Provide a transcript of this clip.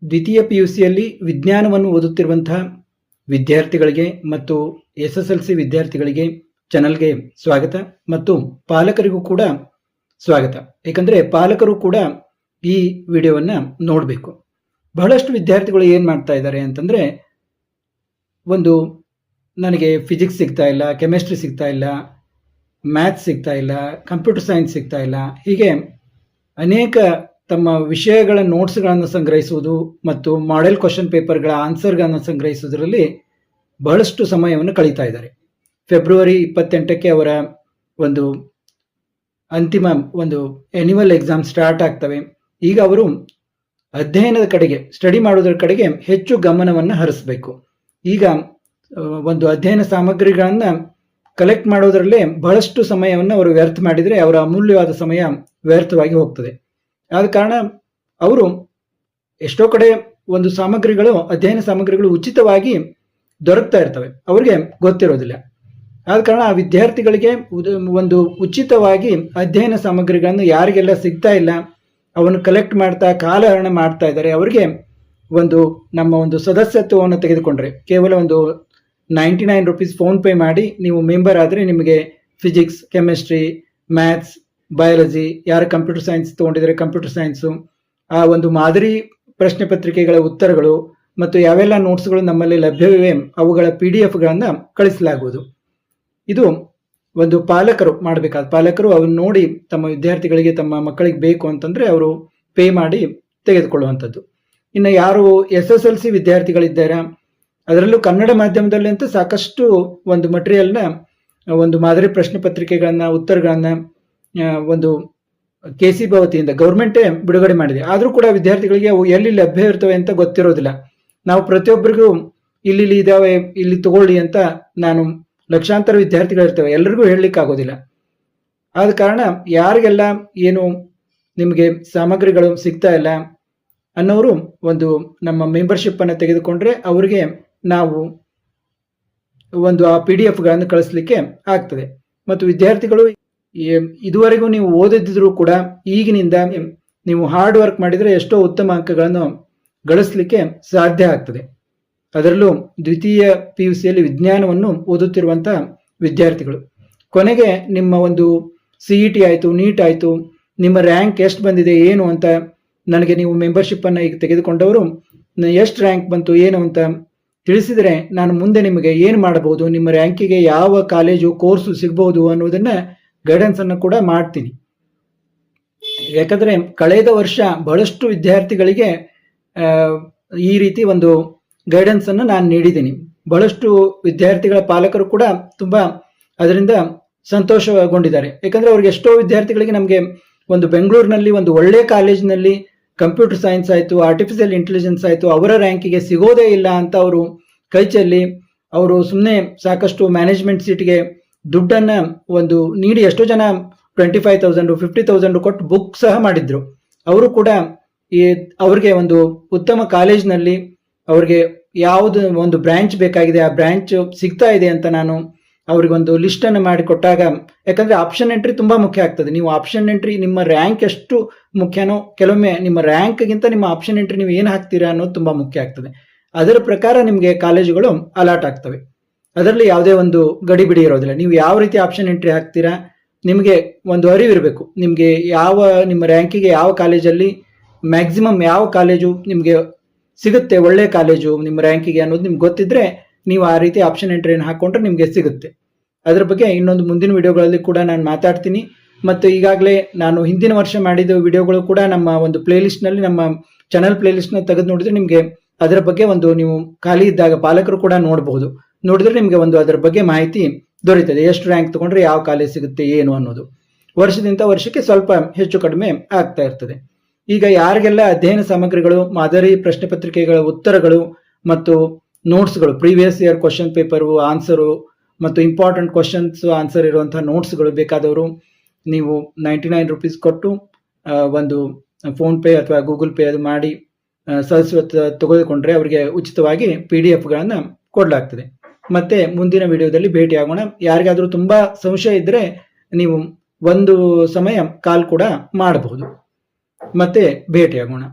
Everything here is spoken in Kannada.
ದ್ವಿತೀಯ PUCಯಲ್ಲಿ ವಿಜ್ಞಾನವನ್ನು ಓದುತ್ತಿರುವಂತಹ ವಿದ್ಯಾರ್ಥಿಗಳಿಗೆ ಮತ್ತು SSLC ವಿದ್ಯಾರ್ಥಿಗಳಿಗೆ ಚಾನಲ್ಗೆ ಸ್ವಾಗತ ಮತ್ತು ಪಾಲಕರಿಗೂ ಕೂಡ ಸ್ವಾಗತ. ಏಕೆಂದರೆ ಪಾಲಕರು ಕೂಡ ಈ ವಿಡಿಯೋವನ್ನು ನೋಡಬೇಕು. ಬಹಳಷ್ಟು ವಿದ್ಯಾರ್ಥಿಗಳು ಏನು ಮಾಡ್ತಾ ಇದ್ದಾರೆ ಅಂತಂದರೆ, ಒಂದು ನನಗೆ ಫಿಸಿಕ್ಸ್ ಸಿಗ್ತಾ ಇಲ್ಲ, ಕೆಮಿಸ್ಟ್ರಿ ಸಿಗ್ತಾ ಇಲ್ಲ, ಮ್ಯಾಥ್ಸ್ ಸಿಗ್ತಾ ಇಲ್ಲ, ಕಂಪ್ಯೂಟರ್ ಸೈನ್ಸ್ ಸಿಗ್ತಾ ಇಲ್ಲ, ಹೀಗೆ ಅನೇಕ ತಮ್ಮ ವಿಷಯಗಳ ನೋಟ್ಸ್ಗಳನ್ನು ಸಂಗ್ರಹಿಸುವುದು ಮತ್ತು ಮಾಡೆಲ್ ಕ್ವಶನ್ ಪೇಪರ್ಗಳ ಆನ್ಸರ್ಗಳನ್ನು ಸಂಗ್ರಹಿಸುವುದರಲ್ಲಿ ಬಹಳಷ್ಟು ಸಮಯವನ್ನು ಕಳೀತಾ ಇದ್ದಾರೆ. ಫೆಬ್ರವರಿ 28ಕ್ಕೆ ಅವರ ಒಂದು ಅಂತಿಮ ಆನ್ಯುವಲ್ ಎಕ್ಸಾಮ್ ಸ್ಟಾರ್ಟ್ ಆಗ್ತವೆ. ಈಗ ಅವರು ಅಧ್ಯಯನದ ಕಡೆಗೆ, ಸ್ಟಡಿ ಮಾಡೋದ್ರ ಕಡೆಗೆ ಹೆಚ್ಚು ಗಮನವನ್ನು ಹರಿಸಬೇಕು. ಈಗ ಒಂದು ಅಧ್ಯಯನ ಸಾಮಗ್ರಿಗಳನ್ನು ಕಲೆಕ್ಟ್ ಮಾಡೋದರಲ್ಲೇ ಬಹಳಷ್ಟು ಸಮಯವನ್ನು ಅವರು ವ್ಯರ್ಥ ಮಾಡಿದರೆ ಅವರ ಅಮೂಲ್ಯವಾದ ಸಮಯ ವ್ಯರ್ಥವಾಗಿ ಹೋಗ್ತದೆ. ಆದ ಕಾರಣ ಅವರು ಎಷ್ಟೋ ಕಡೆ ಒಂದು ಸಾಮಗ್ರಿಗಳು, ಅಧ್ಯಯನ ಸಾಮಗ್ರಿಗಳು ಉಚಿತವಾಗಿ ದೊರಕ್ತಾ ಇರ್ತವೆ, ಅವರಿಗೆ ಗೊತ್ತಿರೋದಿಲ್ಲ. ಆದ ಕಾರಣ ಆ ವಿದ್ಯಾರ್ಥಿಗಳಿಗೆ ಒಂದು ಉಚಿತವಾಗಿ ಅಧ್ಯಯನ ಸಾಮಗ್ರಿಗಳನ್ನು ಯಾರಿಗೆಲ್ಲ ಸಿಗ್ತಾ ಇಲ್ಲ, ಅವನ್ನು ಕಲೆಕ್ಟ್ ಮಾಡ್ತಾ ಕಾಲಹರಣ ಮಾಡ್ತಾ ಇದ್ದಾರೆ, ಅವರಿಗೆ ನಮ್ಮ ಒಂದು ಸದಸ್ಯತ್ವವನ್ನು ತೆಗೆದುಕೊಂಡ್ರೆ ಕೇವಲ 99 ರೂಪೀಸ್ ಫೋನ್ ಪೇ ಮಾಡಿ ನೀವು ಮೆಂಬರ್ ಆದರೆ ನಿಮಗೆ ಫಿಸಿಕ್ಸ್, ಕೆಮಿಸ್ಟ್ರಿ, ಮ್ಯಾಥ್ಸ್, ಬಯಾಲಜಿ, ಯಾರು ಕಂಪ್ಯೂಟರ್ ಸೈನ್ಸ್ ತೊಗೊಂಡಿದ್ದಾರೆ ಕಂಪ್ಯೂಟರ್ ಸೈನ್ಸು, ಆ ಒಂದು ಮಾದರಿ ಪ್ರಶ್ನೆ ಪತ್ರಿಕೆಗಳ ಉತ್ತರಗಳು ಮತ್ತು ಯಾವೆಲ್ಲ ನೋಟ್ಸ್ಗಳು ನಮ್ಮಲ್ಲಿ ಲಭ್ಯವಿವೆ ಅವುಗಳ PDF ಕಳಿಸಲಾಗುವುದು. ಇದು ಒಂದು ಪಾಲಕರು ಮಾಡಬೇಕಾದ, ಪಾಲಕರು ಅವನ್ನ ನೋಡಿ ತಮ್ಮ ವಿದ್ಯಾರ್ಥಿಗಳಿಗೆ, ತಮ್ಮ ಮಕ್ಕಳಿಗೆ ಬೇಕು ಅಂತಂದರೆ ಅವರು ಪೇ ಮಾಡಿ ತೆಗೆದುಕೊಳ್ಳುವಂಥದ್ದು. ಇನ್ನು ಯಾರು SSLC ವಿದ್ಯಾರ್ಥಿಗಳಿದ್ದಾರೆ, ಅದರಲ್ಲೂ ಕನ್ನಡ ಮಾಧ್ಯಮದಲ್ಲಿ ಅಂತ ಸಾಕಷ್ಟು ಒಂದು ಮಟೀರಿಯಲ್ನ, ಒಂದು ಮಾದರಿ ಪ್ರಶ್ನೆ ಪತ್ರಿಕೆಗಳನ್ನ, ಉತ್ತರಗಳನ್ನ KC ಭವತಿಯಿಂದ ಗೌರ್ಮೆಂಟೇ ಬಿಡುಗಡೆ ಮಾಡಿದೆ. ಆದರೂ ಕೂಡ ವಿದ್ಯಾರ್ಥಿಗಳಿಗೆ ಅವು ಎಲ್ಲಿ ಲಭ್ಯ ಇರ್ತವೆ ಅಂತ ಗೊತ್ತಿರೋದಿಲ್ಲ. ನಾವು ಪ್ರತಿಯೊಬ್ಬರಿಗೂ ಇಲ್ಲಿ ಇದಾವೆ, ಇಲ್ಲಿ ತಗೊಳ್ಳಿ ಅಂತ ನಾನು ಲಕ್ಷಾಂತರ ವಿದ್ಯಾರ್ಥಿಗಳಿರ್ತವೆ, ಎಲ್ಲರಿಗೂ ಹೇಳಲಿಕ್ಕೆ ಆಗೋದಿಲ್ಲ. ಆದ ಕಾರಣ ಯಾರಿಗೆಲ್ಲ ಏನು ನಿಮಗೆ ಸಾಮಗ್ರಿಗಳು ಸಿಗ್ತಾ ಇಲ್ಲ ಅನ್ನೋರು ನಮ್ಮ ಮೆಂಬರ್ಶಿಪ್ ಅನ್ನು ತೆಗೆದುಕೊಂಡ್ರೆ ಅವರಿಗೆ ನಾವು ಆ PDF ಕಳಿಸ್ಲಿಕ್ಕೆ ಆಗ್ತದೆ. ಮತ್ತು ವಿದ್ಯಾರ್ಥಿಗಳು ಇದುವರೆಗೂ ನೀವು ಓದಿದ್ರು ಕೂಡ ಈಗಿನಿಂದ ನೀವು ಹಾರ್ಡ್ ವರ್ಕ್ ಮಾಡಿದರೆ ಎಷ್ಟೋ ಉತ್ತಮ ಅಂಕಗಳನ್ನು ಗಳಿಸಲಿಕ್ಕೆ ಸಾಧ್ಯ ಆಗ್ತದೆ. ಅದರಲ್ಲೂ ದ್ವಿತೀಯ PUCಯಲ್ಲಿ ವಿಜ್ಞಾನವನ್ನು ಓದುತ್ತಿರುವಂತಹ ವಿದ್ಯಾರ್ಥಿಗಳು ಕೊನೆಗೆ ನಿಮ್ಮ CET ಆಯಿತು, ನೀಟ್ ಆಯಿತು, ನಿಮ್ಮ ರ್ಯಾಂಕ್ ಎಷ್ಟು ಬಂದಿದೆ ಏನು ಅಂತ ನನಗೆ ನೀವು ಮೆಂಬರ್ಶಿಪ್ ಅನ್ನು ಈಗ ತೆಗೆದುಕೊಂಡವರು ಎಷ್ಟು ರ್ಯಾಂಕ್ ಬಂತು ಏನು ಅಂತ ತಿಳಿಸಿದರೆ ನಾನು ಮುಂದೆ ನಿಮಗೆ ಏನು ಮಾಡಬಹುದು, ನಿಮ್ಮ ರ್ಯಾಂಕಿಗೆ ಯಾವ ಕಾಲೇಜು ಕೋರ್ಸು ಸಿಗ್ಬಹುದು ಅನ್ನೋದನ್ನ ಗೈಡೆನ್ಸ್ ಅನ್ನು ಕೂಡ ಮಾಡ್ತೀನಿ. ಯಾಕಂದ್ರೆ ಕಳೆದ ವರ್ಷ ಬಹಳಷ್ಟು ವಿದ್ಯಾರ್ಥಿಗಳಿಗೆ ಈ ರೀತಿ ಗೈಡೆನ್ಸ್ ಅನ್ನು ನಾನು ನೀಡಿದ್ದೀನಿ. ಬಹಳಷ್ಟು ವಿದ್ಯಾರ್ಥಿಗಳ ಪಾಲಕರು ಕೂಡ ತುಂಬಾ ಅದರಿಂದ ಸಂತೋಷಗೊಂಡಿದ್ದಾರೆ. ಯಾಕಂದ್ರೆ ಅವ್ರಿಗೆ ಎಷ್ಟೋ ವಿದ್ಯಾರ್ಥಿಗಳಿಗೆ ನಮಗೆ ಬೆಂಗಳೂರಿನಲ್ಲಿ ಒಳ್ಳೆ ಕಾಲೇಜಿನಲ್ಲಿ ಕಂಪ್ಯೂಟರ್ ಸೈನ್ಸ್ ಆಯಿತು, ಆರ್ಟಿಫಿಷಿಯಲ್ ಇಂಟೆಲಿಜೆನ್ಸ್ ಆಯಿತು, ಅವರ ರ್ಯಾಂಕಿಗೆ ಸಿಗೋದೇ ಇಲ್ಲ ಅಂತ ಅವರು ಕೈಚಲ್ಲಿ ಅವರು ಸುಮ್ಮನೆ ಸಾಕಷ್ಟು ಮ್ಯಾನೇಜ್ಮೆಂಟ್ ಸೀಟ್ಗೆ ದುಡ್ಡನ್ನು ನೀಡಿ ಎಷ್ಟೋ ಜನ 25,000 50,000 ಕೊಟ್ಟು ಬುಕ್ ಸಹ ಮಾಡಿದ್ರು. ಅವರು ಕೂಡ ಅವ್ರಿಗೆ ಉತ್ತಮ ಕಾಲೇಜ್ನಲ್ಲಿ ಅವ್ರಿಗೆ ಯಾವುದು ಬ್ರಾಂಚ್ ಬೇಕಾಗಿದೆ ಆ ಬ್ರಾಂಚ್ ಸಿಗ್ತಾ ಇದೆ ಅಂತ ನಾನು ಅವ್ರಿಗೆ ಲಿಸ್ಟ್ ಅನ್ನು ಮಾಡಿ ಕೊಟ್ಟಾಗ, ಯಾಕಂದ್ರೆ ಆಪ್ಷನ್ ಎಂಟ್ರಿ ತುಂಬಾ ಮುಖ್ಯ ಆಗ್ತದೆ. ನೀವು ಆಪ್ಷನ್ ಎಂಟ್ರಿ, ನಿಮ್ಮ ರ್ಯಾಂಕ್ ಎಷ್ಟು ಮುಖ್ಯನೋ ಕೆಲವೊಮ್ಮೆ ನಿಮ್ಮ ರ್ಯಾಂಕ್ಗಿಂತ ನಿಮ್ಮ ಆಪ್ಷನ್ ಎಂಟ್ರಿ ನೀವು ಏನು ಹಾಕ್ತೀರಾ ಅನ್ನೋದು ತುಂಬಾ ಮುಖ್ಯ ಆಗ್ತದೆ. ಅದರ ಪ್ರಕಾರ ನಿಮಗೆ ಕಾಲೇಜುಗಳು ಅಲಾಟ್ ಆಗ್ತವೆ. ಅದರಲ್ಲಿ ಯಾವುದೇ ಗಡಿಬಿಡಿ ಇರೋದಿಲ್ಲ. ನೀವು ಯಾವ ರೀತಿ ಆಪ್ಷನ್ ಎಂಟ್ರಿ ಹಾಕ್ತೀರಾ ನಿಮಗೆ ಅರಿವಿರಬೇಕು. ನಿಮಗೆ ನಿಮ್ಮ ರ್ಯಾಂಕಿಗೆ ಯಾವ ಕಾಲೇಜಲ್ಲಿ ಮ್ಯಾಕ್ಸಿಮಮ್ ಯಾವ ಕಾಲೇಜು ನಿಮಗೆ ಸಿಗುತ್ತೆ, ಒಳ್ಳೆ ಕಾಲೇಜು ನಿಮ್ಮ ರ್ಯಾಂಕಿಗೆ ಅನ್ನೋದು ನಿಮ್ಗೆ ಗೊತ್ತಿದ್ರೆ ನೀವು ಆ ರೀತಿ ಆಪ್ಷನ್ ಎಂಟ್ರಿಯನ್ನು ಹಾಕೊಂಡ್ರೆ ನಿಮಗೆ ಸಿಗುತ್ತೆ. ಅದರ ಬಗ್ಗೆ ಮುಂದಿನ ವಿಡಿಯೋಗಳಲ್ಲಿ ಕೂಡ ನಾನು ಮಾತಾಡ್ತೀನಿ. ಮತ್ತು ಈಗಾಗಲೇ ನಾನು ಹಿಂದಿನ ವರ್ಷ ಮಾಡಿದ ವಿಡಿಯೋಗಳು ಕೂಡ ನಮ್ಮ ಪ್ಲೇಲಿಸ್ಟ್ನಲ್ಲಿ, ನಮ್ಮ ಚಾನಲ್ ಪ್ಲೇಲಿಸ್ಟ್ನ ತೆಗೆದು ನೋಡಿದ್ರೆ ನಿಮಗೆ ಅದರ ಬಗ್ಗೆ ನೀವು ಖಾಲಿ ಇದ್ದಾಗ ಪಾಲಕರು ಕೂಡ ನೋಡಬಹುದು. ನೋಡಿದ್ರೆ ನಿಮಗೆ ಅದರ ಬಗ್ಗೆ ಮಾಹಿತಿ ದೊರೀತದೆ. ಎಷ್ಟು ರ್ಯಾಂಕ್ ತಗೊಂಡ್ರೆ ಯಾವ ಕಾಲೇಜ್ ಸಿಗುತ್ತೆ ಏನು ಅನ್ನೋದು ವರ್ಷದಿಂದ ವರ್ಷಕ್ಕೆ ಸ್ವಲ್ಪ ಹೆಚ್ಚು ಕಡಿಮೆ ಆಗ್ತಾ ಇರ್ತದೆ. ಈಗ ಯಾರಿಗೆಲ್ಲ ಅಧ್ಯಯನ ಸಾಮಗ್ರಿಗಳು, ಮಾದರಿ ಪ್ರಶ್ನೆ ಪತ್ರಿಕೆಗಳ ಉತ್ತರಗಳು ಮತ್ತು ನೋಟ್ಸ್ಗಳು, previous year question paper, answer ಮತ್ತು ಇಂಪಾರ್ಟೆಂಟ್ ಕ್ವಶನ್ಸ್ ಆನ್ಸರ್ ಇರುವಂತಹ ನೋಟ್ಸ್ಗಳು ಬೇಕಾದವರು ನೀವು 99 ರೂಪೀಸ್ ಕೊಟ್ಟು ಫೋನ್ ಪೇ ಅಥವಾ ಗೂಗಲ್ ಪೇ ಅದು ಮಾಡಿ ತೆಗೆದುಕೊಂಡ್ರೆ ಅವರಿಗೆ ಉಚಿತವಾಗಿ PDF ಕೊಡಲಾಗ್ತದೆ. ಮತ್ತೆ ಮುಂದಿನ ವಿಡಿಯೋದಲ್ಲಿ ಭೇಟಿ ಆಗೋಣ. ಯಾರಿಗಾದ್ರೂ ತುಂಬಾ ಸಂಶಯ ಇದ್ರೆ ನೀವು ಸಮಯ ಕಾಲ್ ಕೂಡ ಮಾಡಬಹುದು. ಮತ್ತೆ ಭೇಟಿಯಾಗೋಣ.